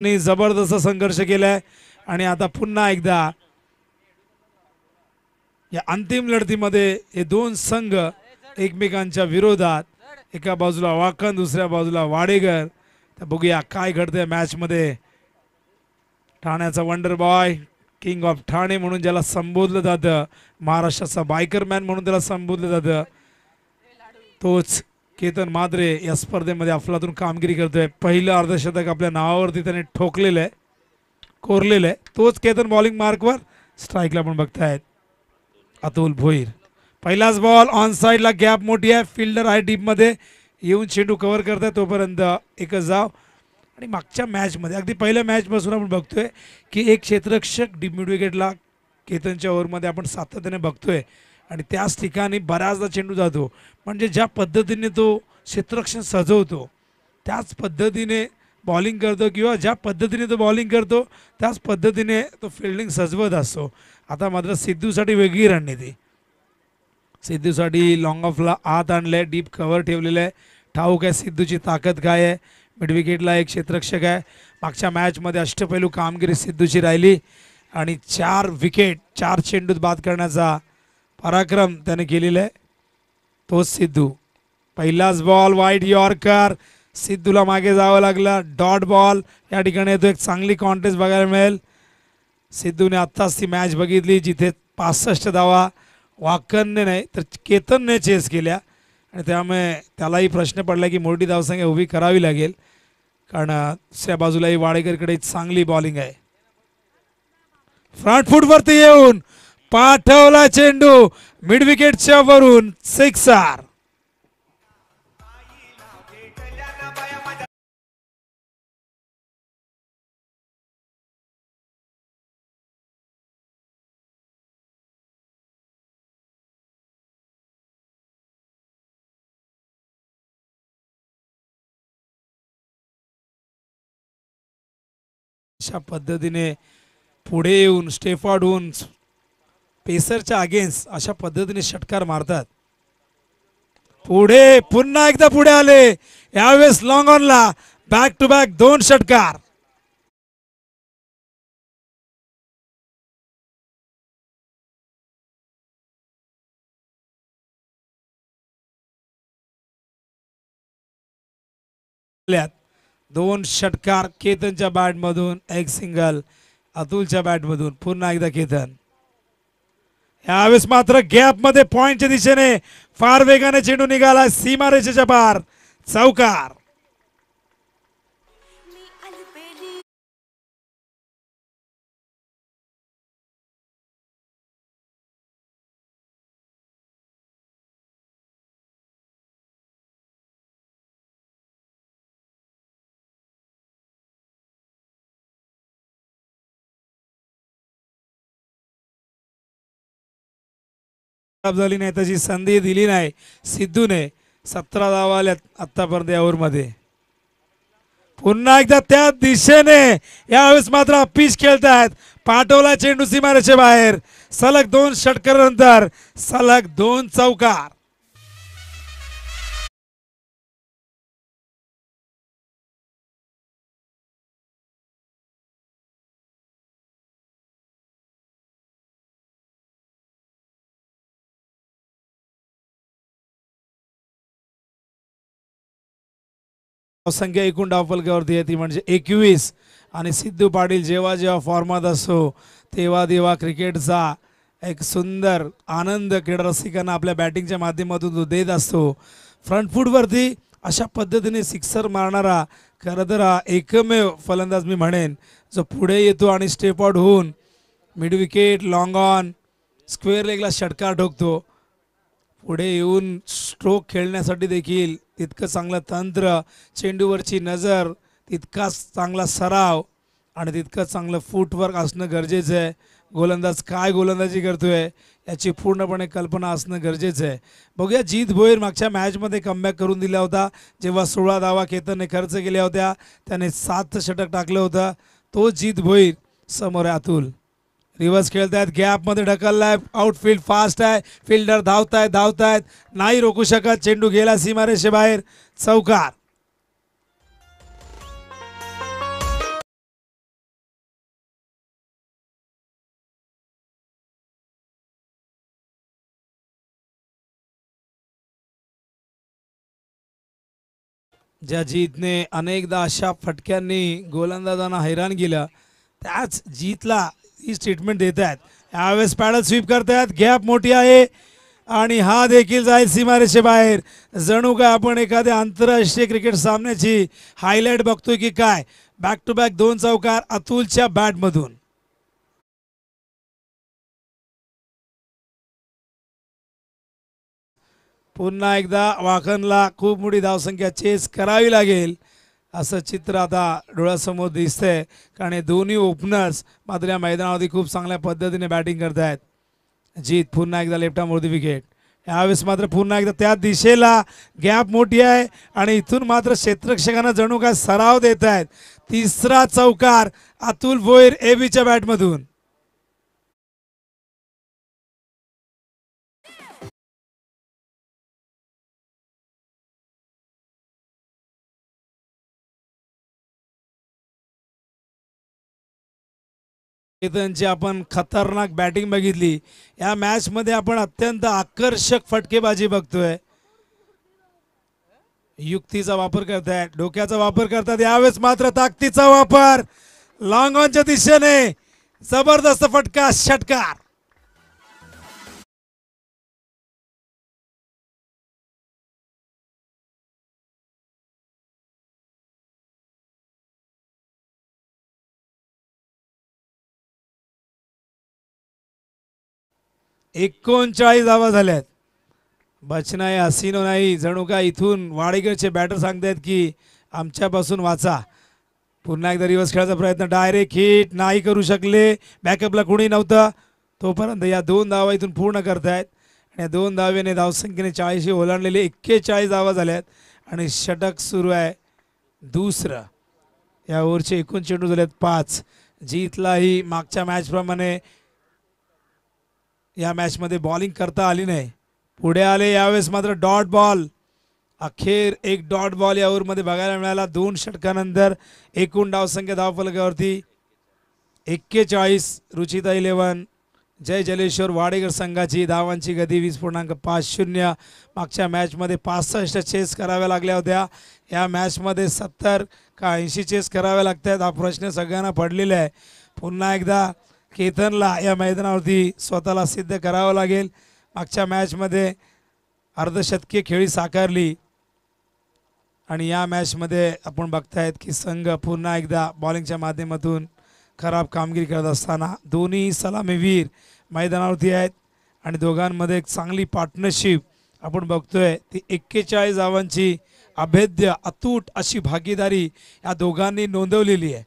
ने जबरदस्त संघर्ष केलाय आणि आता पुन्हा एकदा या अंतिम लढतीमध्ये हे दोन संघ एकमेकांच्या विरोधात, एका बाजूला वाकण दुसऱ्या बाजूला वाडेगर। तर बघूया काय घडतंय मॅच मध्ये। ठाण्याचा wonder boy, king of Thane म्हणून ज्याला संबोधलं जातं, महाराष्ट्राचा बायकर मॅन म्हणून त्याला संबोधलं जातं, तोच केतन माद्रे या स्पर्धेमध्ये अफलातून कामगिरी करतोय। पहिलं अर्धशतक आपल्या नावावरती त्याने ठोकलेलं आहे, कोरलेलं आहे। तोच केतन बॉलिंग मार्कवर स्ट्राईकला पण बघतायत अतुल भोईर। पहिलाच बॉल ऑन साइडला, गॅप मोठी आहे, फिल्डर आहे डीप मध्ये, येऊन चेंडू कव्हर करताय तोपर्यंत एकच जाव। आणि मागच्या मॅचमध्ये अगदी पहिल्या मॅचपासून आपण बघतोय की एक क्षेत्ररक्षक डीप मिड विकेटला केतनच्या ओव्हरमध्ये आपण सातत्याने बघतोय आणि त्याच ठिकाणी बऱ्याचदा चेंडू जातो। म्हणजे ज्या पद्धतीने तो क्षेत्ररक्षण सजवतो त्याच पद्धतीने बॉलिंग करतो, किंवा ज्या पद्धतीने तो बॉलिंग करतो त्याच पद्धतीने तो फिल्डिंग सजवत असतो। आता मात्र सिद्धूसाठी वेगळी रणनीती, सिद्धूसाठी लॉंग ऑफला आत आणलंय, डीप कव्हर ठेवलेलं आहे। ठाऊक आहे सिद्धूची ताकद काय आहे। मिड विकेटला एक क्षेत्ररक्षक आहे। मागच्या मॅचमध्ये अष्टपैलू कामगिरी सिद्धूची राहिली आणि 4 विकेट 4 चेंडूत बाद करण्याचा पराक्रम त्याने केलेला आहे, तोच सिद्धू। पहिलाच बॉल वाईड यॉर्कर, सिद्धूला मागे जावं लागलं, डॉट बॉल या ठिकाणी येतो। एक चांगली कॉन्टेस्ट बघायला मिळेल। सिद्धूने आत्ताच ती मॅच बघितली जिथे 65 धावा वाकणने नाही तर केतनने चेस केल्या आणि त्यामुळे त्यालाही प्रश्न पडला की मोठी धावसंख्या उभी करावी लागेल, कारण दुसऱ्या बाजूलाही वाडेकरकडे चांगली बॉलिंग आहे। फ्रंट फूटवरती येऊन पाठवला चेंडू मिड विकेटच्या वरून, सिक्सर। अशा पद्धतीने पुढे येऊन स्टेफॉर्ड होऊन पेसरच्या अगेन्स्ट अशा पद्धतीने षटकार मारतात। पुढे पुन्हा एकदा पुढे आले, यावेळेस लॉंग ऑनला बॅक टू बॅक 2 षटकार। दोन षटकार केतनच्या बॅट मधून, एक सिंगल अतुलच्या बॅट मधून। पुन्हा एकदा केतन, यावेळेस मात्र गॅप मध्ये पॉइंटच्या दिशेने फार वेगाने चेंडू निघाला, सीमारेषेच्या पार, चौकार। झाली नाही, तशी संधी दिली नाही सिद्धूने। 17 धावा आल्यात आतापर्यंत या ओव्हरमध्ये। पुन्हा एकदा त्या दिशेने, यावेळेस मात्र पिच खेळतायत, पाठवला चेंडू सीमारेषे बाहेर। सलग 2 षटकारानंतर सलग 2 चौकार। संख्या एकूण डावफलकावरती आहे ती म्हणजे 21 आणि सिद्धू पाटील जेव्हा जेव्हा फॉर्मात असतो तेव्हा तेव्हा क्रिकेटचा एक सुंदर आनंद क्रीडा रसिकांना आपल्या बॅटिंगच्या माध्यमातून तो देत असतो। फ्रंट फूटवरती अशा पद्धतीने सिक्सर मारणारा खरं तर हा एकमेव फलंदाज मी म्हणेन जो पुढे येतो आणि स्टेप आउट होऊन mid wicket, long on, square लेगला षटकार ठोकतो। पुढे येऊन स्ट्रोक खेळण्यासाठी देखील तितकं चांगलं तंत्र, चेंडूवरची नजर, तितकाच चांगला सराव आणि तितकं चांगलं फूटवर्क असणं गरजेचं आहे। गोलंदाज काय गोलंदाजी करतोय याची पूर्णपणे कल्पना असणं गरजेचं आहे। बघूया, जीत भोईर मागच्या मॅचमध्ये कमबॅक करून दिला होता, जेव्हा 16 धावा केतनने खर्च केल्या होत्या, त्याने 7 षटक टाकलं होतं। तो जीत भोईर समोर आहे अतुल, रिव्हर्स खेळतायत, गॅप मध्ये ढकललाय, आउटफील्ड फास्ट आहे, फिल्डर धावतायत, नाही रोखू शकत, चेंडू गेला सीमारेषे बाहेर, चौकार। ज्या जीतने अनेकदा अशा फटक्यांनी गोलंदाजांना हैराण केलं त्याच जीतला ही स्टेटमेंट देत आहेत. यावेळेस पॅडल स्वीप करतायत, गॅप मोठी आहे आणि हा देखील जाईल सीमारेषेबाहेर. जणू काय आपण एखाद्या आंतरराष्ट्रीय क्रिकेट सामन्याची हायलाइट बघतोय की काय. बॅक टू बॅक 2 चौकार अतुलच्या बॅटमधून. पुन्हा एकदा वाखनला खूप मोठी धावसंख्या चेस करावी लागेल असं चित्र आता डोळ्यासमोर दिसतंय. कारण हे दोन्ही ओपनर्स मात्र या मैदानावरती खूप चांगल्या पद्धतीने बॅटिंग करतायत. जीत पुन्हा एकदा लेफ्ट आर्मवरती विकेट. यावेळेस मात्र पुन्हा एकदा त्या दिशेला गॅप मोठी आहे आणि इथून मात्र क्षेत्ररक्षकांना जणू काय सराव देत आहेत. तिसरा चौकार अतुल भोईर एबीच्या बॅटमधून. केतनची आपण खतरनाक बॅटिंग बघितली. या मॅच मध्ये आपण अत्यंत आकर्षक फटकेबाजी बघतोय. युक्तीचा वापर करतायत, डोक्याचा वापर करतात. यावेळेस मात्र ताकदीचा वापर लॉंग ऑनच्या दिशेने जबरदस्त फटका, षटकार. एकोणचाळीस धावा झाल्यात. बचनाई हसीनो नाही, जणू काय इथून वाडेकरचे बॅटर सांगतायत की आमच्यापासून वाचा. पुन्हा एकदा रिवर्स खेळायचा प्रयत्न, डायरेक्ट हिट नाही करू शकले. बॅकअपला कोणी नव्हतं तोपर्यंत या 2 धावा इथून पूर्ण करतायत. आणि या 2 धावेने धावसंख्येने 40 ओलांडलेले 41 धावा झाल्यात आणि षटक सुरू आहे दुसरं. या ओव्हरचे एकूण चेंडू झालेत 5. जीतलाही मागच्या मॅचप्रमाणे या मॅचमध्ये बॉलिंग करता आली नाही. पुढे आले. यावेळेस मात्र डॉट बॉल, अखेर एक डॉट बॉल या ओव्हरमध्ये बघायला मिळाला. 2 षटकानंतर एकूण धावसंख्या धावफलकावरती 41. रुचिता 11, जय जलेश्वर वाडेकर संघाची धावांची गती 20.50. मागच्या मॅचमध्ये 65 चेस कराव्या लागल्या होत्या. या मॅचमध्ये 70 का 80 चेस कराव्या लागतात. हा प्रश्न सगळ्यांना पडलेला आहे. पुन्हा एकदा केतनला या मैदानावरती स्वतःला सिद्ध करावं लागेल. मागच्या मॅचमध्ये अर्धशतकीय खेळी साकारली आणि या मॅचमध्ये आपण बघतायत की संघ पुन्हा एकदा बॉलिंगच्या माध्यमातून खराब कामगिरी करत असताना दोन्ही सलामीवीर मैदानावरती आहेत आणि दोघांमध्ये एक चांगली पार्टनरशिप आपण बघतोय. ती 41 धावांची अभेद्य अतूट अशी भागीदारी या दोघांनी नोंदवलेली आहे.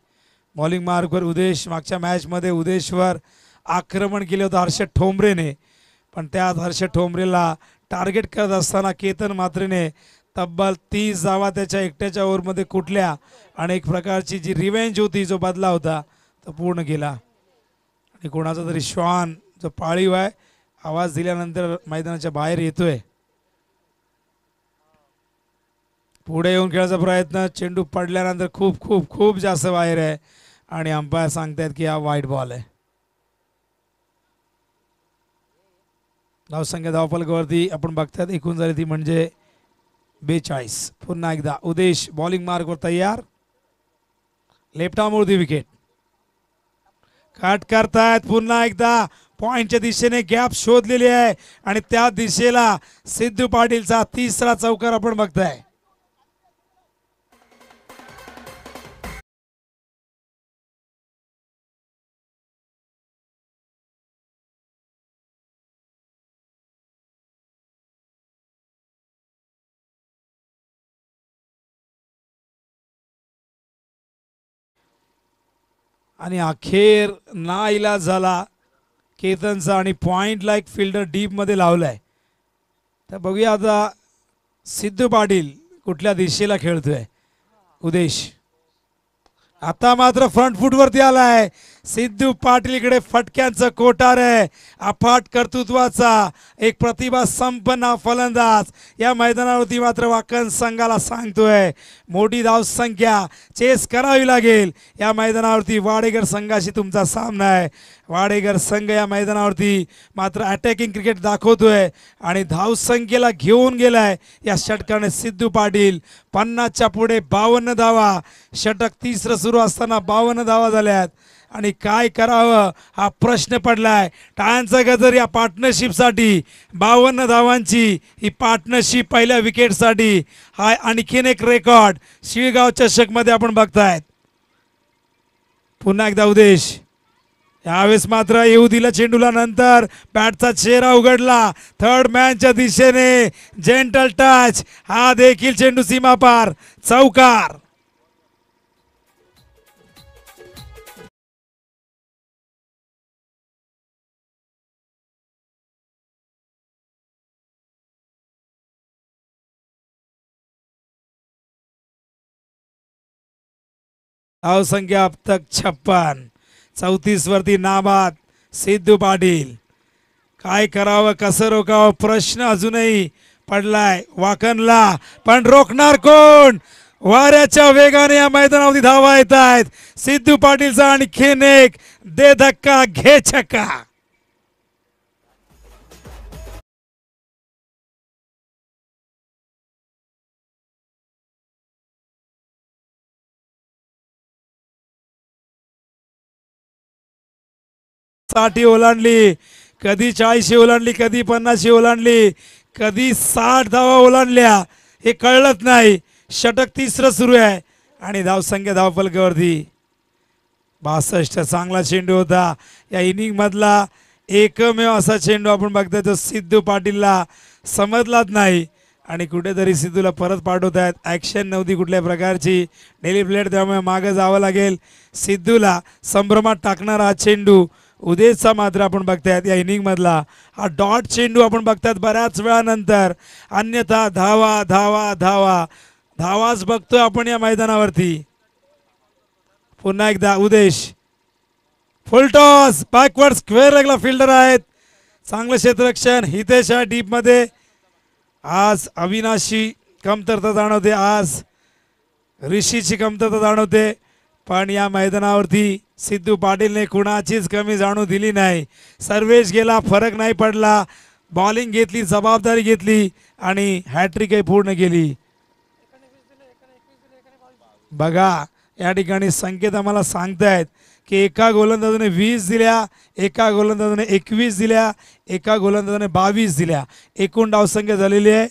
बॉलिंग मार्कवर उदेश, मागच्या मॅचमध्ये उदेशवर आक्रमण केलं होतं हर्षद ठोंबरेने, पण त्यात हर्षद ठोंबरेला टार्गेट करत असताना केतन मात्रेने तब्बल 30 धावा त्याच्या एकट्याच्या ओव्हरमध्ये कुठल्या आणि एक प्रकारची जी रिवेंज होती, जो बदला होता तो पूर्ण केला. आणि कोणाचा तरी श्वान जो पाळीव आहे आवाज दिल्यानंतर मैदानाच्या बाहेर येतोय. पुढे येऊन खेळायचा प्रयत्न, चेंडू पडल्यानंतर खूप खूप खूप जास्त बाहेर आहे आणि अंपायर सांगतायत की हा वाईट बॉल आहे. धावसंख्या धावफलकावरती आपण बघतात एकूण झाली ती म्हणजे 42. पुन्हा एकदा उदेश बॉलिंग मार्कवर तयार. लेफ्ट आर्मवरती विकेट कट करतायत. पुन्हा एकदा पॉइंटच्या दिशेने गॅप शोधलेली आहे आणि त्या दिशेला सिद्धू पाटीलचा तिसरा चौकार आपण बघताय. आणि अखेर नाइलाज झाला केतनचा आणि पॉइंटला एक फिल्डर डीपमध्ये लावलाय. तर बघूया आता सिद्धू पाटील कुठल्या दिशेला खेळतोय. उदेश आता मात्र फ्रंट फूट वरती आलाय सिद्धू पाटील. इकडे फटक्यांचं कोठार आहे, अफाट कर्तृत्वाचा एक प्रतिभा संपन्न फलंदाज या मैदानावरती. मात्र वाकण संघाला सांगतोय मोठी धावसंख्या चेस करावी लागेल या मैदानावरती. वाडेकर संघाशी तुमचा सामना आहे. वाडेकर संघ या मैदानावरती मात्र अटॅकिंग क्रिकेट दाखवतोय आणि धावसंख्येला घेऊन गेलाय या षटकाने सिद्धू पाटील. 50च्या पुढे 52 धावा. षटक तिसरं सुरू असताना 52 धावा झाल्यात आणि काय करावं हा प्रश्न पडलाय. टाळ्यांचा गजर या पार्टनरशिपसाठी. 52 धावांची ही पार्टनरशिप पहिल्या विकेटसाठी. हा आणखीन एक रेकॉर्ड शिळगाव चषकमध्ये आपण बघतायत. पुन्हा एकदा उदेश. यावेळेस मात्र येऊ दिला चेंडूला, नंतर बॅटचा चेहरा उघडला थर्ड मॅनच्या दिशेने. जेंटल टच, हा देखील चेंडू सीमा पार, चौकार. धावसंख्या अब तक 56. 34 वरती नाबाद सिद्धू पाटील. काय करावं, कसं रोकावं प्रश्न अजूनही पडलाय वाकणला. पण रोखणार कोण? वाऱ्याच्या वेगाने या मैदानावरती धावा येत आहेत. सिद्धू पाटीलचा आणखीन एक दे धक्का घे छक्का. साठी ओलांडली, कधी 40 ओलांडली, कधी 50 ओलांडली, कधी 60 धावा ओलांडल्या, हे कळलंच नाही. षटक तिसरं सुरू आहे आणि धावसंख्या धावफलकावरती 62. चांगला चेंडू होता या इनिंग मधला. एकमेव असा चेंडू आपण बघतोय जो सिद्धू पाटीलला समजलाच नाही आणि कुठेतरी सिद्धूला परत पाठवत आहेत. ॲक्शन नव्हती कुठल्या प्रकारची, डेली प्लेट, त्यामुळे मागं जावं लागेल सिद्धूला. संभ्रमात टाकणारा हा चेंडू उदेशचा मात्र आपण बघतायत या इनिंग मधला. हा डॉट चेंडू आपण बघतात बऱ्याच वेळानंतर. अन्यथा धावा धावा धावा धावाच बघतोय आपण या मैदानावरती. पुन्हा एकदा Udesh. Full toss, backward square लेगला फिल्डर आहेत. चांगलं क्षेत्ररक्षण. हितेश आहे डीप मध्ये. आज अविनाशी कमतरता जाणवते, आज ऋषीची कमतरता जाणवते. पण या मैदानावरती सिद्धू पाटीलने कुणाचीच कमी जाणू दिली नाही. सर्वेश गेला, फरक नाही पडला. बॉलिंग घेतली, जबाबदारी घेतली आणि हॅट्रिकही पूर्ण केली. बघा या ठिकाणी संकेत आम्हाला सांगतायत की एका गोलंदाजाने 20 दिल्या, एका गोलंदाजाने 21 दिल्या, एका गोलंदाजाने 22 दिल्या. एकूण धावसंख्या झालेली आहे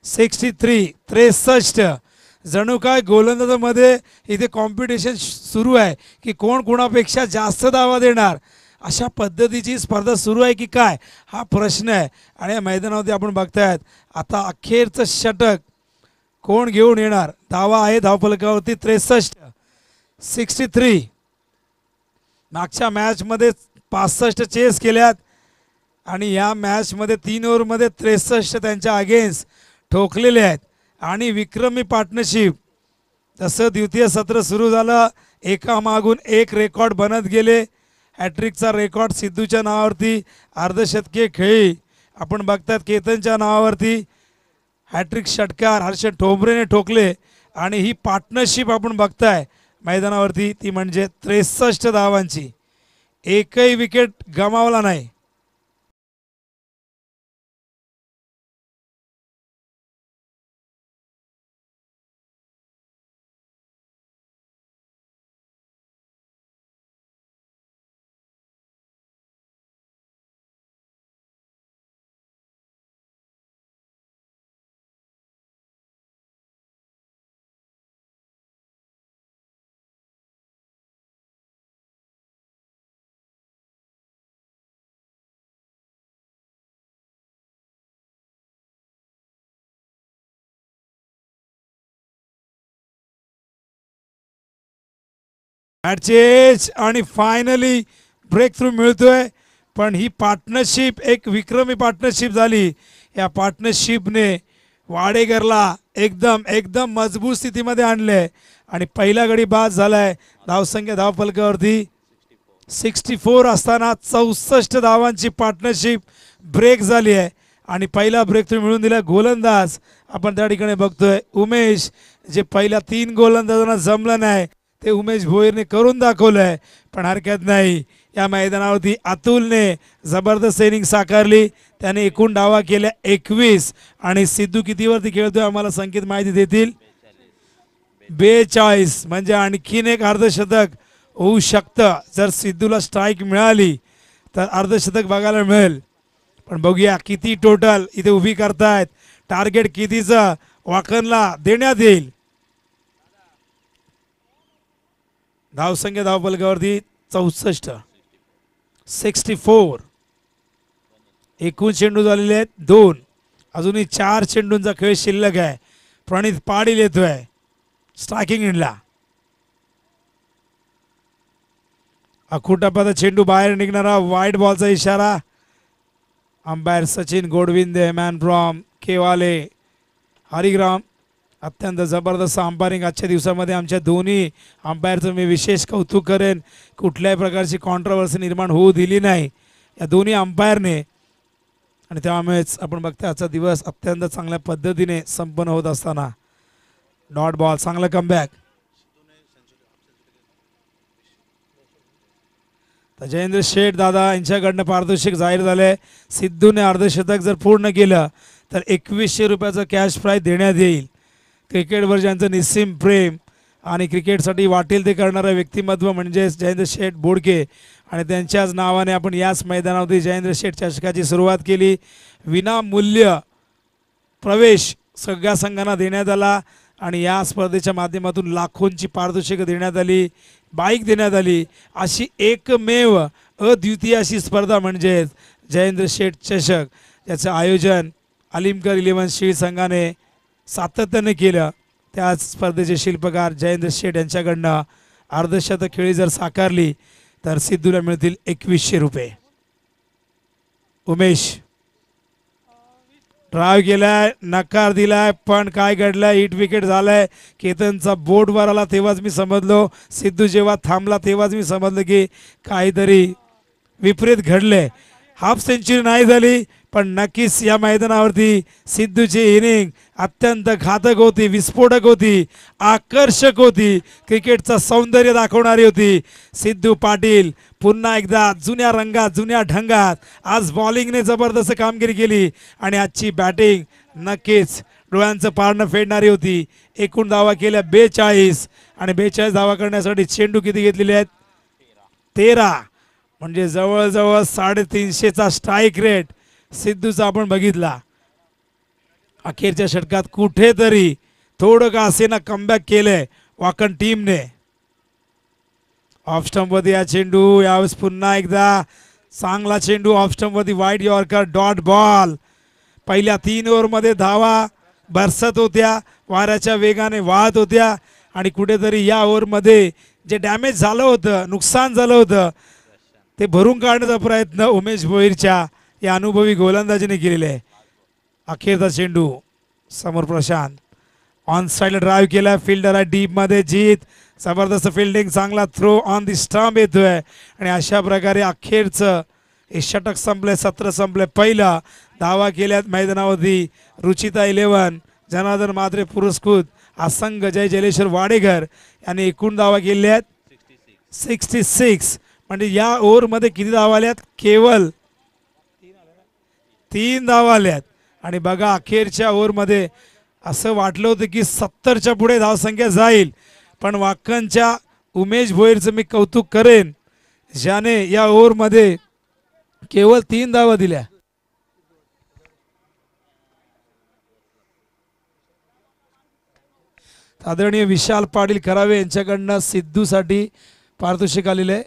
63. जणू काय गोलंदाजामध्ये इथे कॉम्पिटिशन सुरू आहे की कोण कोणापेक्षा जास्त धावा देणार, अशा पद्धतीची स्पर्धा सुरू आहे की काय, हा प्रश्न आहे. आणि या मैदानावरती आपण बघतायत आता अखेरचं षटक कोण घेऊन येणार. धावा आहे धावफलकावरती 63. मागच्या मॅचमध्ये 65 चेस केल्यात आणि या मॅचमध्ये 3 ओव्हरमध्ये 63 त्यांच्या अगेन्स्ट ठोकलेले आहेत. आणि विक्रमी पार्टनरशिप. तसं द्वितीय सत्र सुरू झालं, एका मागून एक रेकॉर्ड बनत गेले. हॅट्रिकचा रेकॉर्ड सिद्धूच्या नावावरती, अर्धशतकीय खेळी आपण बघतात केतनच्या नावावरती. हॅट्रिक षटकार हर्षद ठोंबरेने ठोकले आणि ही पार्टनरशिप आपण बघताय मैदानावरती ती म्हणजे 63 धावांची. एकही विकेट गमावला नाही. मॅचेस आणि फायनली ब्रेक थ्रू मिळतोय. पण ही पार्टनरशिप एक विक्रमी पार्टनरशिप झाली. या पार्टनरशिपने वाडेकरला एकदम एकदम मजबूत स्थितीमध्ये आणले आणि पहिला गडी बाद झालाय. धावसंख्या धावफलकावरती 64 असताना 64 धावांची पार्टनरशिप ब्रेक झाली आहे आणि पहिला ब्रेक थ्रू मिळून दिला गोलंदाज आपण त्या ठिकाणी बघतोय उमेश. जे पहिल्या 3 गोलंदाजांना जमलं नाही ते उमेश भोईरने करून दाखवलंय. पण हरकत नाही, या मैदानावरती अतुलने जबरदस्त इनिंग साकारली. त्याने एकूण डावा केल्या 21 आणि सिद्धू कितीवरती खेळतोय आम्हाला संकेत माहिती देतील. 42 म्हणजे आणखीन एक अर्धशतक होऊ शकतं. जर सिद्धूला स्ट्राईक मिळाली तर अर्धशतक बघायला मिळेल. पण बघूया किती टोटल इथे उभी करतायत, टार्गेट कितीचं वाकनला देण्यात येईल. धावसंख्या धावफलकावरती 64. एकूण चेंडू झालेले आहेत 2. अजूनही 4 चेंडूंचा खेळ शिल्लक आहे. प्रणित पाटील येतोय स्ट्रायकिंग एंडला. अखुटापाचा चेंडू बाहेर निघणारा, वाईट बॉलचा इशारा. Umpire Sachin Godvinde, man from केवाले हरिग्राम. अत्यंत जबरदस्त अंपायरिंग आजच्या दिवसामध्ये आमच्या दोन्ही अंपायरचं मी विशेष कौतुक करेन. कुठल्याही प्रकारची कॉन्ट्रोवर्सी निर्माण होऊ दिली नाही या दोन्ही अंपायरने आणि त्यामुळेच आपण बघता आजचा दिवस अत्यंत चांगल्या पद्धतीने संपन्न होत असताना. डॉट बॉल, चांगला कमबॅक. तर जयेंद्र शेठ दादा यांच्याकडनं पारितोषिक जाहीर झाले. सिद्धूने अर्धशतक जर पूर्ण केलं तर 2100 रुपयाचं कॅश प्राईज देण्यात येईल. क्रिकेटवर ज्यांचं निस्सीम प्रेम आणि क्रिकेटसाठी वाटेल ते करणारं व्यक्तिमत्व म्हणजेच जयेंद्र शेठ बोडके आणि त्यांच्याच नावाने आपण याच मैदानावरती जयेंद्र शेठ चषकाची सुरुवात केली. विनामूल्य प्रवेश सगळ्या संघांना देण्यात आला आणि या स्पर्धेच्या माध्यमातून लाखोंची पारितोषिकं देण्यात आली, बाईक देण्यात आली. अशी एकमेव अद्वितीय अशी स्पर्धा म्हणजेच जयेंद्र शेठ चषक, याचं आयोजन अलीमकर 11 शीळ संघाने सातत्याने केलं. त्याच स्पर्धेचे शिल्पकार जयेंद्र शेठ यांच्याकडनं अर्धशतक खेळी जर साकारली तर सिद्धूला मिळतील 2100 रुपये. उमेश ड्राईव्ह केलाय, नकार दिलाय, पण काय घडलंय, हिट विकेट झालाय. केतनचा बोर्डवर आला तेव्हाच मी समजलो, सिद्धू जेव्हा थांबला तेव्हाच मी समजलं की काहीतरी विपरीत घडले. हाफ सेंचुरी नाही झाली पण नक्कीच या मैदानावरती सिद्धूची इनिंग अत्यंत घातक होती, विस्फोटक होती, आकर्षक होती, क्रिकेटचं सौंदर्य दाखवणारी होती. सिद्धू पाटील पुन्हा एकदा जुन्या रंगात, जुन्या ढंगात आज बॉलिंगने जबरदस्त कामगिरी केली आणि आजची बॅटिंग नक्कीच डोळ्यांचं पारणं फेडणारी होती. एकूण धावा केल्या 42 आणि 42 धावा करण्यासाठी चेंडू किती घेतलेले आहेत 13, म्हणजे जवळजवळ 350चा स्ट्राईक रेट सिद्धूचा आपण बघितला. अखेरच्या षटकात कुठेतरी थोडं का असेना कमबॅक केलंय वाकण टीमने. ऑफ स्टंपवरती हा चेंडू, यावेळेस पुन्हा एकदा चांगला चेंडू ऑफ स्टंपवरती, वाईड यॉर्कर, डॉट बॉल. पहिल्या 3 ओव्हरमध्ये धावा बरसत होत्या, वाऱ्याच्या वेगाने वाहत होत्या आणि कुठेतरी या ओव्हरमध्ये जे डॅमेज झालं होतं, नुकसान झालं होतं ते भरून काढण्याचा प्रयत्न उमेश भोईरच्या या अनुभवी गोलंदाजीने केलेले आहे. अखेरचा चेंडू समोर प्रशांत ऑन साइडला ड्राईव्ह केला, फिल्डर आहे डीप मध्ये जीत, जबरदस्त फिल्डिंग, चांगला थ्रो ऑन दी स्टंप येतोय आणि अशा प्रकारे अखेरचं हे षटक संपले, सत्र संपले. पहिला धावा केल्यात मैदानावरती रुचिता 11, जनार्दन मात्रे पुरस्कृत असंघ जय जलेश्वर वाडेकर यांनी एकूण धावा केल्या आहेत 66. म्हणजे या ओव्हरमध्ये किती धावा आल्यात, केवळ 3 धावा आल्यात. आणि बघा अखेरच्या ओव्हरमध्ये असं वाटलं होतं की 70च्या पुढे धावसंख्या जाईल, पण वाकणच्या उमेश भोईरचं मी कौतुक करेन ज्याने या ओव्हरमध्ये केवळ 3 धावा दिल्या. आदरणीय विशाल पाटील करावे यांच्याकडनं सिद्धूसाठी पारितोषिक आलेले आहे.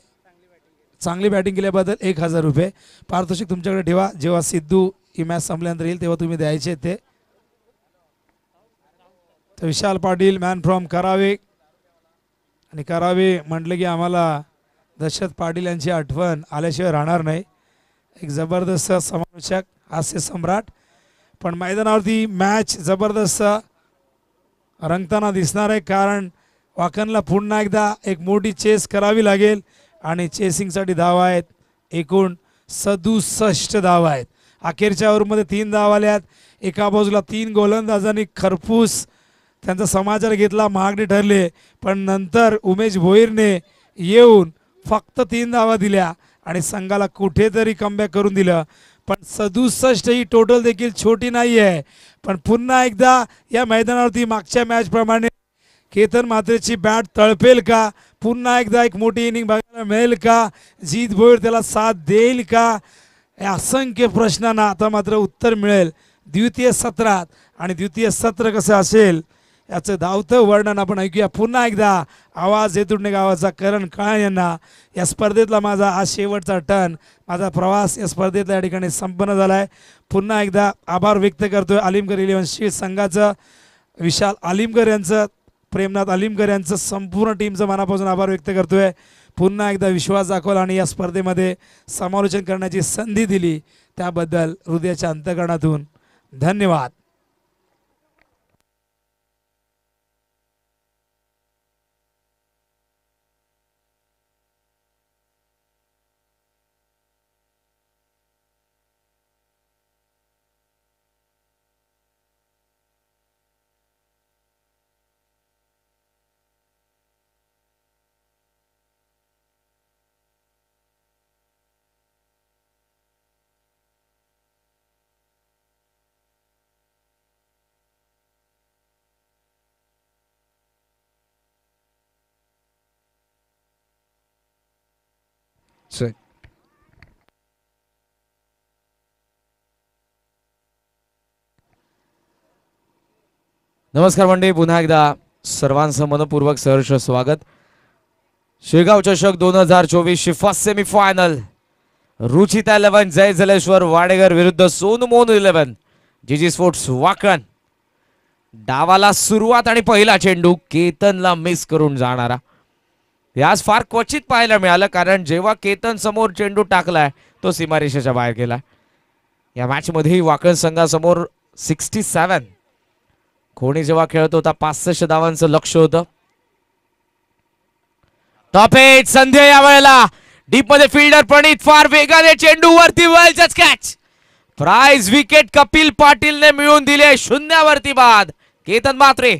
चांगली बॅटिंग केल्याबद्दल 1000 रुपये पारितोषिक तुमच्याकडे ठेवा. जेव्हा सिद्धू ही मॅच संपल्यानंतर येईल तेव्हा तुम्ही द्यायचे ते. तर विशाल पाटील मॅन फ्रॉम करावे, आणि करावे म्हटलं की आम्हाला दशरथ पाटील यांची आठवण आल्याशिवाय राहणार नाही. एक जबरदस्त समालोचक, हास्य सम्राट. पण मैदानावरती मॅच जबरदस्त रंगताना दिसणार आहे, कारण वाकणला पुन्हा एकदा एक मोठी चेस करावी लागेल आणि चेसिंगसाठी धावा आहेत. एकूण 67 धावा आहेत. अखेरच्या ओव्हरमध्ये 3 धावा आल्यात. एका बाजूला 3 गोलंदाजांनी खरपूस त्यांचा समाचार घेतला, मागणी ठरले, पण नंतर उमेश भोईरने येऊन फक्त 3 धावा दिल्या आणि संघाला कुठेतरी कमबॅक करून दिलं. पण 67 ही टोटल देखील छोटी नाही आहे. पण पुन्हा एकदा या मैदानावरती मागच्या मॅच प्रमाणे केतन म्हात्रेची बॅट तळपेल का? पुन्हा एकदा एक मोठी इनिंग बघायला मिळेल का? जीत भोईर त्याला साथ देईल का? या असंख्य प्रश्नांना आता मात्र उत्तर मिळेल द्वितीय सत्रात. आणि द्वितीय सत्र कसं असेल याचं धावतं वर्णन आपण ऐकूया. पुन्हा एकदा आवाज येतुंडे गावाचा करण काळे यांना. या स्पर्धेतला माझा आज शेवटचा टर्न, माझा प्रवास या स्पर्धेतल्या या ठिकाणी संपन्न झाला आहे. पुन्हा एकदा आभार व्यक्त करतोय अलीमकर 11 शीट संघाचं, विशाल अलीमकर यांचं, प्रेमनाथ अलीमकर यांचं, संपूर्ण टीमचं मनापासून आभार व्यक्त करतोय. पुन्हा एकदा विश्वास दाखवला आणि या स्पर्धेमध्ये समालोचन करण्याची संधी दिली त्याबद्दल हृदयाच्या अंतःकरणातून धन्यवाद. नमस्कार मंडळी, पुन्हा एकदा सर्वांचं मनपूर्वक सहर्ष स्वागत. शेगाव चषक 2024 फर्स्ट सेमीफायनल रुचिता 11 जय जलेश्वर वाडेगर विरुद्ध सोनमोन 11 जीजी स्पोर्ट्स वाकण. डावाला सुरुवात आणि पहिला चेंडू केतनला मिस करून जाणारा. यास फार क्वचित पाहायला मिळालं, कारण जेव्हा केतन समोर चेंडू टाकलाय तो सीमारेषेच्या बाहेर गेला. या मॅच मध्ये वाकण संघासमोर 67 कोणी जेव्हा खेळत होता 65 धावांचं लक्ष होतं. टॉप एट संधी या वेळेला डीप मध्ये फिल्डर प्रणित फार वेगाने चेंडू वरती वेलच कॅच. प्राइज विकेट कपिल पाटीलने मिळवून दिले. शून्यावरती बाद केतन म्हात्रे.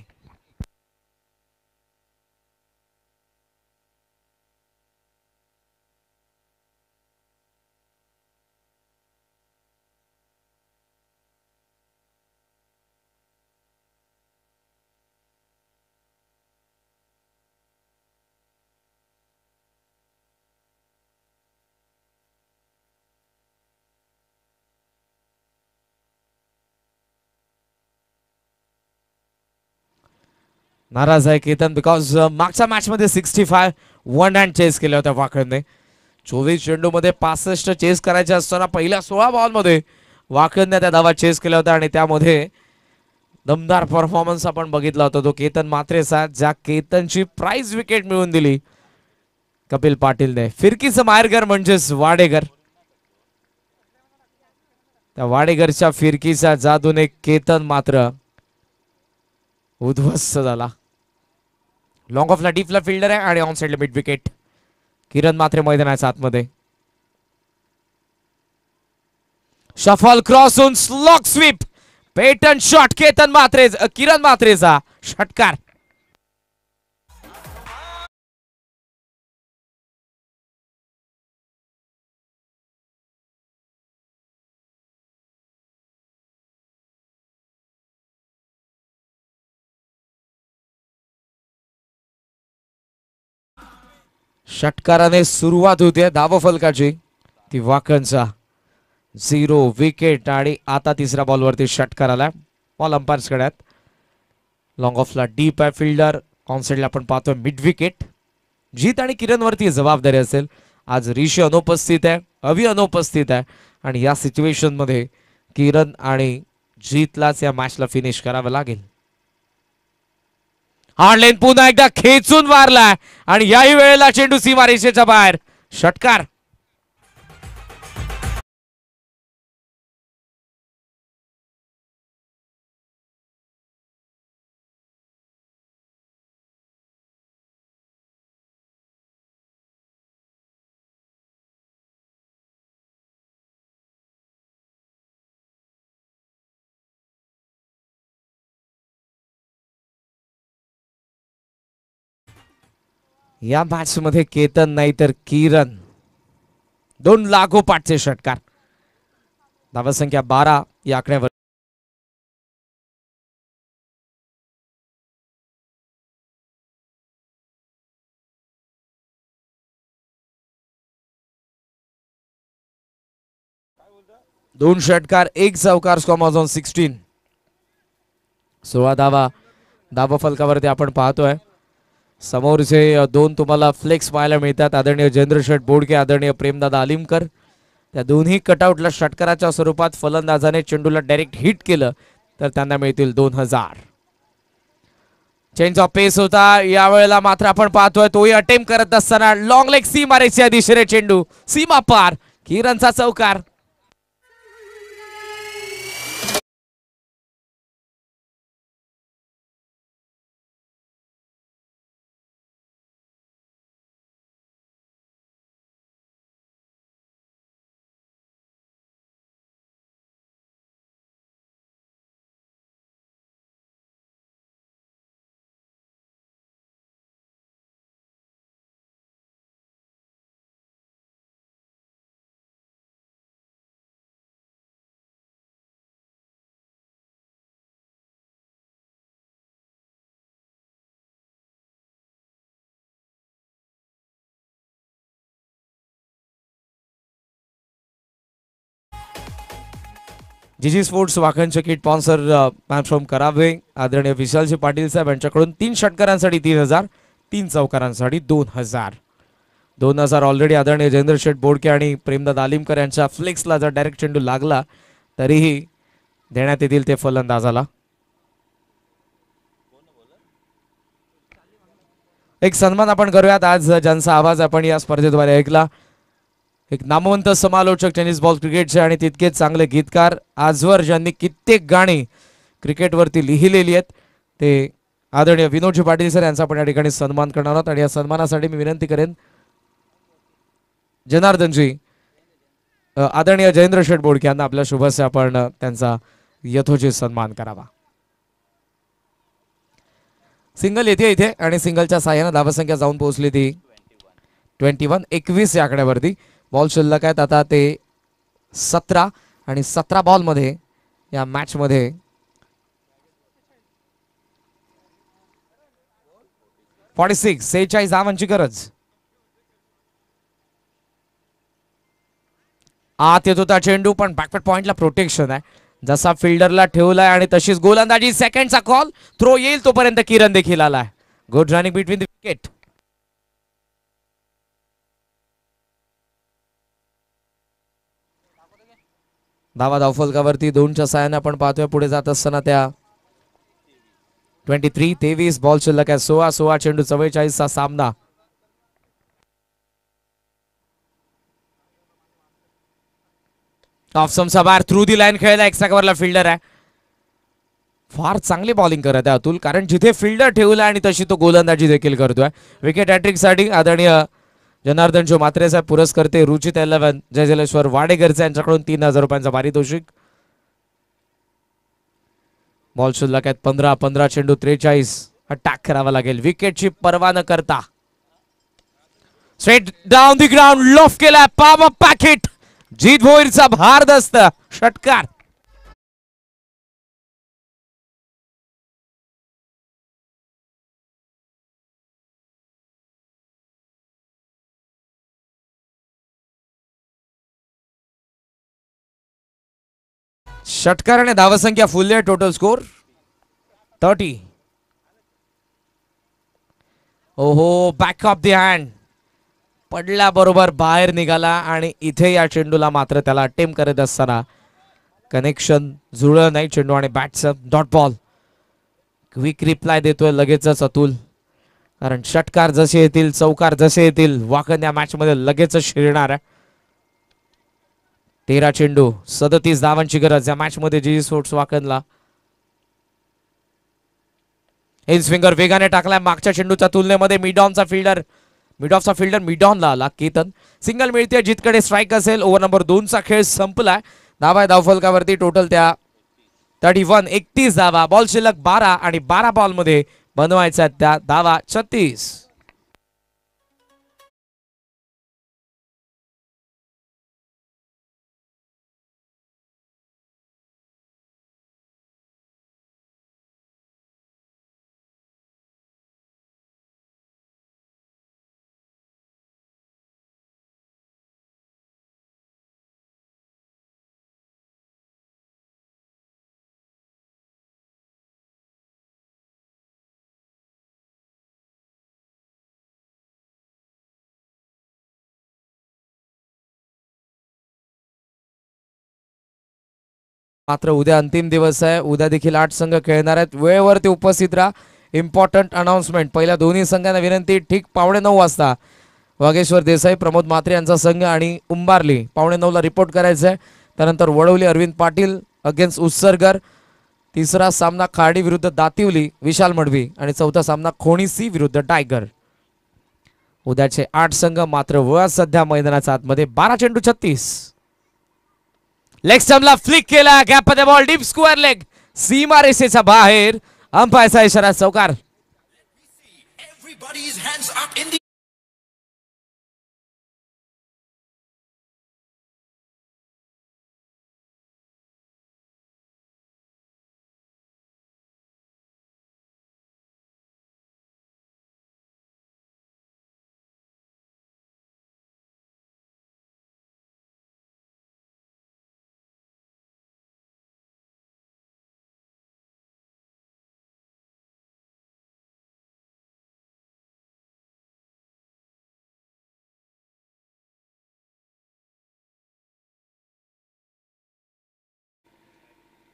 नाराज आहे केतन, बिकॉज मागच्या मॅच मध्ये 65 वन हँड चेस केल्या होत्या वाकणने. 24 चेंडू मध्ये 65 चेस करायचे असताना पहिल्या 16 बॉल मध्ये वाकणने त्या धावा चेस केल्या होत्या आणि त्यामध्ये दमदार परफॉर्मन्स आपण बघितला होता तो केतन म्हात्रेचा, ज्या केतनची प्राइज विकेट मिळवून दिली कपिल पाटीलने. फिरकीचं माहेरघर म्हणजेच वाडेगर. त्या वाडेगरच्या फिरकीच्या जादूने केतन मात्र उद्ध्वस्त झाला. लॉंग ऑफला डीपला फिल्डर आहे आणि ऑन साइडला मिड विकेट. किरण म्हात्रे मैदानाच्या आतमध्ये. Shuffle cross on slog sweep पेटन शॉट केतन म्हात्रे, किरण म्हात्रेचा षटकार. षटकाराने सुरुवात होते धावफलकाची. ती वाकणचा 0 विकेट आणि आता तिसऱ्या बॉलवरती षटकार आला. बॉल अंपायर्स कडे. लॉंग ऑफला डीप आहे फिल्डर. कॉन्सेटला आपण पाहतोय मिड विकेट. जीत आणि किरण वरती जबाबदारी असेल. आज ऋषी अनुपस्थित आहे, अवि अनुपस्थित आहे आणि या सिच्युएशन मध्ये किरण आणि जीतलाच या मॅचला फिनिश करावं लागेल. हार्डलेन पुन्हा एकदा खेचून मारलाय आणि याही वेळेला चेंडू सीमारेषेच्या बाहेर. षटकार. या मॅच मध्ये केतन नाही तर किरण 2 लागोपाठचे षटकार. धावसंख्या 12 या आकड्यावर. दोन षटकार 1 चौकार. Score on 16. 16 धावा धावा फलकावरती आपण पाहतोय. समोरचे दोन तुम्हाला फ्लेक्स पाहायला मिळतात. आदरणीय चंद्रशेठ बोडके, आदरणीय प्रेमदादा अलिमकर. त्या दोन्ही कटआउटला षटकाराच्या स्वरूपात फलंदाजाने चेंडूला डायरेक्ट हिट केलं तर त्यांना मिळतील 2000. चेंज ऑफ पेस होता यावेळेला मात्र आपण पाहतोय तोही अटेम्प्ट करत असताना लॉंग लेग सीमारेच्या दिशेने चेंडू सीमा पार. किरणचा चौकार. जीजी स्पोर्ट्स वाखनचे किट स्पॉन्सर मॅच फ्रॉम करावे आदरणीय विशालजी पाटील साहेब यांच्याकडून 3 षटकारांसाठी 3000, 3 चौकारांसाठी 2000. 2000 ऑलरेडी आदरणीय चंद्रशेठ बोडके आणि प्रेमदादा अलिमकर यांच्या फ्लेक्सला जर डायरेक्ट चेंडू लागला तरीही देण्यात येतील ते फलंदाजाला. एक सन्मान आपण करूयात आज ज्यांचा आवाज आपण या स्पर्धेद्वारे ऐकला. एक नामवंत समालोचक, टेनिस बॉल क्रिकेटचे आणि तितकेच चांगले गीतकार, आजवर ज्यांनी कित्येक गाणी क्रिकेटवरती लिहिलेली आहेत ते आदरणीय विनोदजी पाटील सर यांचा आपण या ठिकाणी सन्मान करणार आहोत. आणि या सन्मानासाठी मी विनंती करेन जनार्दनजी, आदरणीय जयेंद्रशेठ बोडके यांना आपल्या शुभस्य आपण त्यांचा यथोचित सन्मान करावा. सिंगल येते इथे आणि सिंगलच्या साह्याने धावसंख्या जाऊन पोहोचली ती 21. 21 या आकड्यावरती. बॉल शिल्लक आहेत आता ते 17 आणि 17 बॉल मध्ये या मॅच मध्ये 46 धावांची गरज. आत येत होता चेंडू पण बॅकवर्ड पॉइंटला प्रोटेक्शन आहे. जसा फिल्डरला ठेवलाय आणि तशीच गोलंदाजी. सेकंडचा कॉल. थ्रो येईल तोपर्यंत किरण देखील आलाय. Good running between the wicket. धावा धावफलकावरती 2च्या साहाय्याने आपण पाहतोय पुढे जात असताना त्या 23 बॉल शिल्लक आहे. 16 चेंडू 44चा सामना. ऑफसमचा बार थ्रू दी लाईन खेळला. एक्स्ट्रा कव्हरला फिल्डर आहे. फार चांगली बॉलिंग करत आहे अतुल, कारण जिथे फिल्डर ठेवला आणि तशी तो गोलंदाजी देखील करतोय. विकेट हॅट्रिक साठी आदरणीय जनार्दन जो मात्रे साहेब पुरस्कर्ते रुचित 11 जयजलेश्वर वाडेकरचे यांच्याकडून 3000 रुपयांचा पारितोषिक. बॉल शिल्लक आहेत 15 चेंडू 43. अटॅक करावा लागेल विकेटची पर्वा न करता. Straight down the ground loft केला. Power packet. जीत भोईरचा भारदस्त षटकार. षटकाराने धावसंख्या फुल आहे. Total score 30. ओहो, बॅक ऑफ द हँड पडल्या बरोबर बाहेर निघाला आणि इथे या चेंडूला मात्र त्याला अटेम्प्ट करत असताना कनेक्शन जुळलं नाही चेंडू आणि बॅटचं. Dot ball. क्विक रिप्लाय देतोय लगेचच अतुल, कारण षटकार जसे येतील चौकार जसे येतील वाकण या मॅच मध्ये लगेचच शिरणार आहे. 13 चेंडू 37 धावांची गरज या मॅच मध्ये जीजी स्पोर्ट्स वाकणला. इन स्विंगर वेगाने टाकलाय मागच्या चेंडूच्या तुलनेमध्ये. मिड ऑफचा फिल्डर मिड ऑनला आला केतन. सिंगल मिळते जितकडे स्ट्राईक असेल. ओव्हर नंबर 2चा खेळ संपलाय. धावा धावफलकावरती टोटल त्या 31 धावा. बॉल शिल्लक 12 आणि 12 बॉल मध्ये बनवायचा त्या धावा 36. मात्र उद्या अंतिम दिवस आहे. उद्या देखील 8 संघ खेळणार आहेत. वेळेवरती उपस्थित राहा. Important announcement. पहिल्या दोन्ही संघांना विनंती, ठीक 9:15 वाजता वागेश्वर देसाई प्रमोद म्हात्रे यांचा संघ आणि उंबारली 9:15ला रिपोर्ट करायचा आहे. त्यानंतर वडवली अरविंद पाटील अगेन्स्ट उत्सर्गर. तिसरा सामना खार्डी विरुद्ध दातिवली विशाल मडवी आणि चौथा सामना खोणीसी विरुद्ध टायगर. उद्याचे 8 संघ. मात्र वळ सध्या मैदानाच्या आतमध्ये 12 चेंडू 36. लेग स्टंपला फ्लिक केला. गॅपमध्ये बॉल डीप स्क्वेअर लेग सीमा रेषेच्या बाहेर. अंपायरचा इशारा चौकार.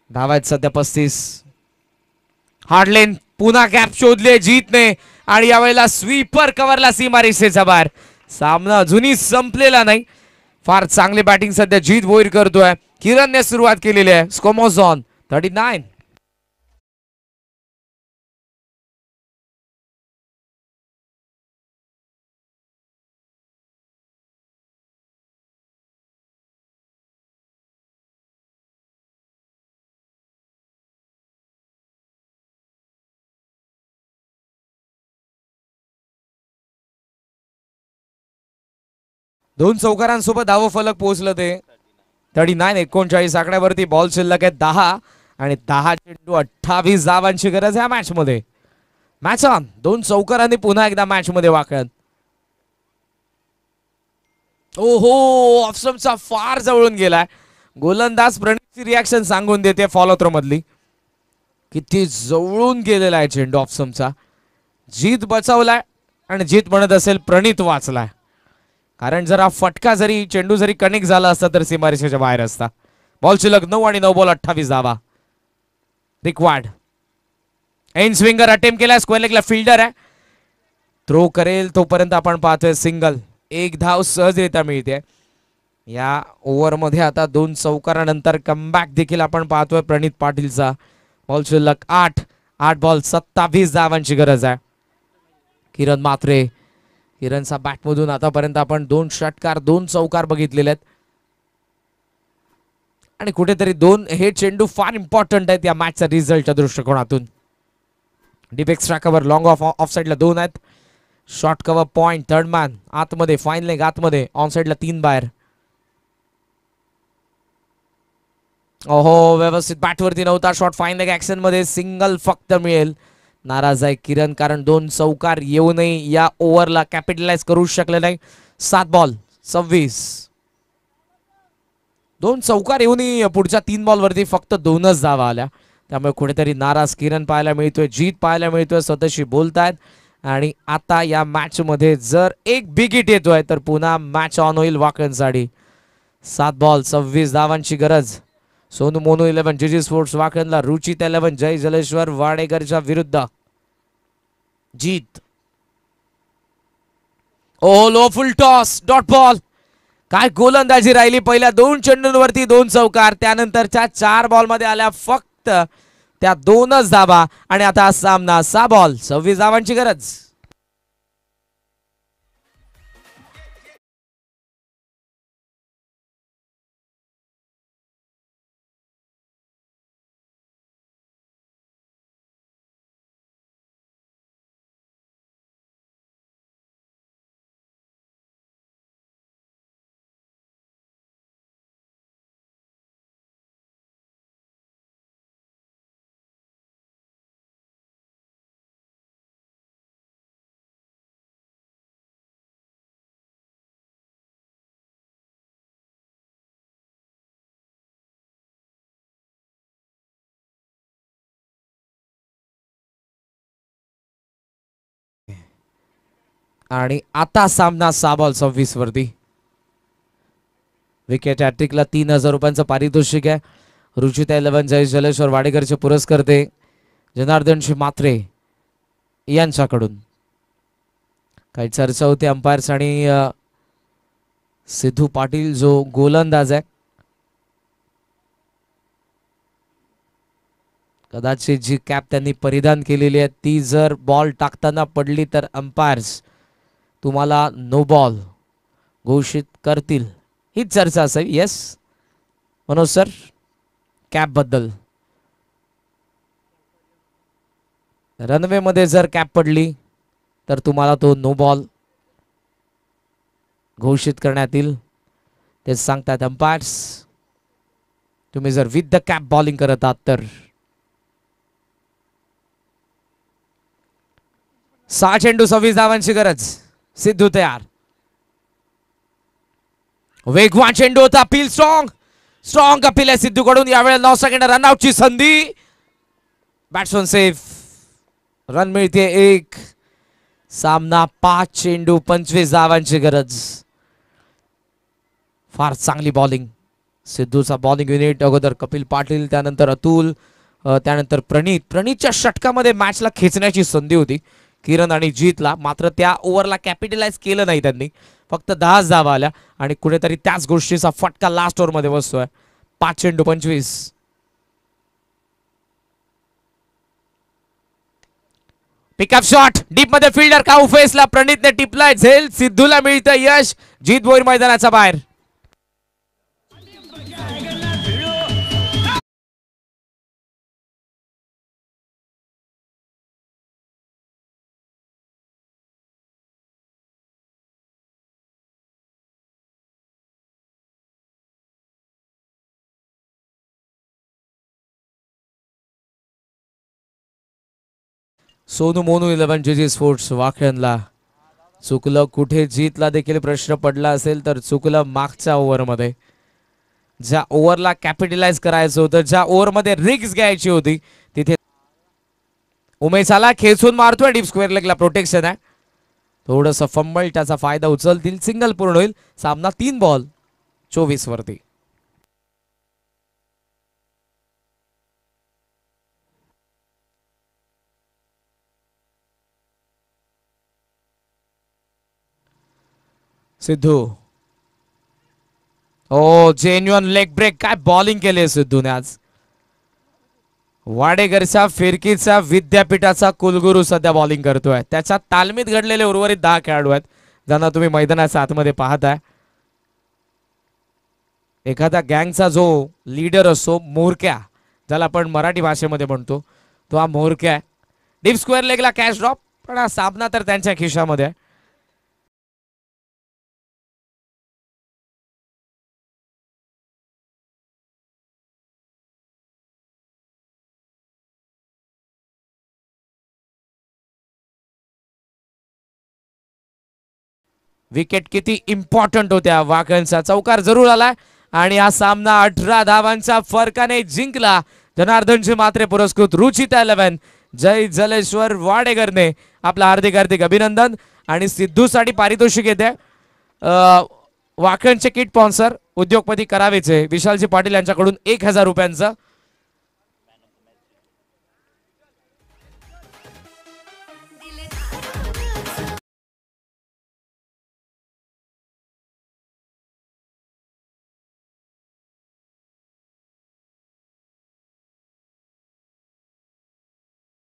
धावायत सध्या 35. हार्डलेन पुन्हा गॅप शोधले जीतने आणि यावेळेला स्वीपर कव्हरला सीमा रेषेच्या बाहेर. सामना अजूनही संपलेला नाही. फार चांगली बॅटिंग सध्या जीत भोईर करतोय. किरणने सुरुवात केलेली आहे. स्कोमोझॉन 39. दोन चौकारांसोबत धावफलक पोहोचलं ते 39. 39 आकड्यावरती बॉल शिल्लक आहे 10 आणि 10 चेंडू 28 धावांची गरज आहे या मॅच मध्ये. Match on. दोन चौकारांनी पुन्हा एकदा मॅच मध्ये वाकळत. ओहो, ऑफस्टंपचा फार जवळून गेलाय. गोलंदाज प्रणीतची रिॲक्शन सांगून देते फॉलो थ्रो मधली. किती जवळून गेलेला आहे चेंडू ऑफस्टंपचा. जीत बचावलाय आणि जीत म्हणत असेल प्रणीत वाचलाय. कारण जर हा फटका जरी चेंडू जरी कनेक्ट झाला असता तर सीमारेषेच्या बाहेर असता. बॉल शिल्लक 9 आणि 9 बॉल 28 धावा रिक्वायर्ड. एन स्विंगर अटेम्प्ट केला. स्क्वेअर लेगला फिल्डर आहे. थ्रो करेल तोपर्यंत आपण पाहतोय सिंगल. एक धाव सहजरित्या मिळते या ओव्हर मध्ये. आता दोन चौकारानंतर कमबॅक देखील आपण पाहतोय प्रणीत पाटीलचा. बॉल शिल्लक 8 बॉल 27 धावांची गरज आहे. किरण म्हात्रे. किरणचा बॅटमधून आतापर्यंत आपण 2 षटकार 2 चौकार बघितलेले आहेत आणि कुठेतरी 2 हे चेंडू फार इम्पॉर्टंट आहेत या मॅचच्या रिझल्टच्या दृष्टिकोनातून. Deep extra cover long of साइडला 2 आहेत. Short cover point third man आतमध्ये. फाईन लेग आतमध्ये. ऑन साइडला 3 बाहेर. ओहो, व्यवस्थित बॅटवरती नव्हता शॉट. फाईन लेग ऍक्शन मध्ये सिंगल फक्त मिळेल. नाराज आहे किरण कारण 2 चौकार येऊनही या ओव्हरला कॅपिटलाइज करू शकले नाही. 7 बॉल 26. 2 चौकार येऊनही पुढच्या 3 बॉल वरती फक्त 2च धावा आल्या. त्यामुळे कुठेतरी नाराज किरण पाहायला मिळतोय. जीत पाहायला मिळतोय. स्वतःशी बोलतायत आणि आता या मॅच मध्ये जर एक बिग हिट येतोय तर पुन्हा मॅच ऑन होईल वाकणसाठी. 7 बॉल 26 धावांची गरज. सोनू मोनू 11 जीजी स्पोर्ट्स वाकणला. रुचित 11 जय जलेश्वर वाडेकरच्या विरुद्ध जीत. Oh low full toss dot ball. काय गोलंदाजी राहिली. पहिल्या 2 चेंडूंवरती 2 चौकार. त्यानंतरच्या 4 बॉल मध्ये आल्या फक्त त्या 2च धावा आणि आता हा सामना 6 बॉल 26 धावांची गरज. आणि आता सामना 6 बॉल 26 वरती. विकेट हॅट्रिकला 3000 रुपयांचं पारितोषिक आहे. रुचिता 11 जय जलेश्वर वाडेकरचे पुरस्कर्ते जनार्दनजी मात्रे यांच्याकडून. काही चर्चा होती अंपायर्स आणि सिद्धू पाटील जो गोलंदाज आहे, कदाचित जी कॅप त्यांनी परिधान केलेली आहे ती जर बॉल टाकताना पडली तर अंपायर्स तुम्हाला नो बॉल घोषित करतील, हीच चर्चा असावी. येस मनोज सर, कॅप बद्दल रनवे मध्ये जर कॅप पडली तर तुम्हाला तो नो बॉल घोषित करण्यात येईल, ते सांगतात अंपायर्स. तुम्ही जर विथ द कॅप बॉलिंग करत आहात तर 6 चेंडू 26 धावांची गरज. सिद्धू तयार. वेगवान चेंडू होता. अपील स्ट्रॉंग अपील आहे सिद्धू कडून. यावेळेला 9 सेकंड रनआउटची संधी. Batsman safe. रन मिळते 1. सामना 5 चेंडू 25 धावांची गरज. फार चांगली बॉलिंग सिद्धूचा. बॉलिंग युनिट अगोदर कपिल पाटील, त्यानंतर अतुल, त्यानंतर प्रणीतच्या षटकामध्ये मॅचला खेचण्याची संधी होती किरण आणि जीतला, मात्र त्या ओव्हरला कॅपिटलाइज केलं नाही त्यांनी. फक्त 10 धावा आल्या आणि कुठेतरी त्याच गोष्टीचा फटका लास्ट ओव्हरमध्ये बसतोय. 5 चेंडू 25. पिकअप शॉट डीप मध्ये फिल्डर काऊ फेसला. प्रणीतने टिपलाय झेल. सिद्धूला मिळतं यश. जीत भोईर मैदानाच्या बाहेर. Sonu Monu 11 GG sports वाखणला. चुकलं कुठे? जीतला देखील प्रश्न पडला असेल तर चुकलं मागच्या ओव्हरमध्ये. ज्या ओव्हरला कॅपिटलाइज करायचं होतं, ज्या ओव्हरमध्ये रिस्क घ्यायची होती, तिथे उमेश आला, खेचून मारतोय. डीप स्क्वेअर लेगला प्रोटेक्शन आहे. थोडंसं फंबल, त्याचा फायदा उचलतील. सिंगल पूर्ण होईल. सामना 3 बॉल 24 वरती. सिद्धू. ओ जेन्युअन लेग ब्रेक. काय बॉलिंग केली सिद्धूने आज. वाडेकरच्या फिरकीचा विद्यापीठाचा कुलगुरू सध्या बॉलिंग करतोय. त्याच्या तालमीत घडलेले उर्वरित 10 खेळाडू आहेत ज्यांना तुम्ही मैदानाच्या आतमध्ये पाहताय. एखादा गँगचा जो लीडर असतो, मोरक्या ज्याला आपण मराठी भाषेमध्ये म्हणतो, तो हा मोरक्या आहे. डीप स्क्वेअर लेगला कॅच ड्रॉप, पण हा सामना तर त्यांच्या खिशामध्ये आहे. विकेट किती इम्पॉर्टंट होत्या वाकणचा. चौकार जरूर आलाय आणि हा सामना 18 धावांच्या फरकाने जिंकला. जनार्दनजी मात्रे पुरस्कृत रुचिता 11 जय जलेश्वर वाडेकरने आपला हार्दिक अभिनंदन. आणि सिद्धूसाठी पारितोषिक येते वाकणचे किट स्पॉन्सर उद्योगपती करावेचे विशालजी पाटील यांच्याकडून 1000 रुपयांचं.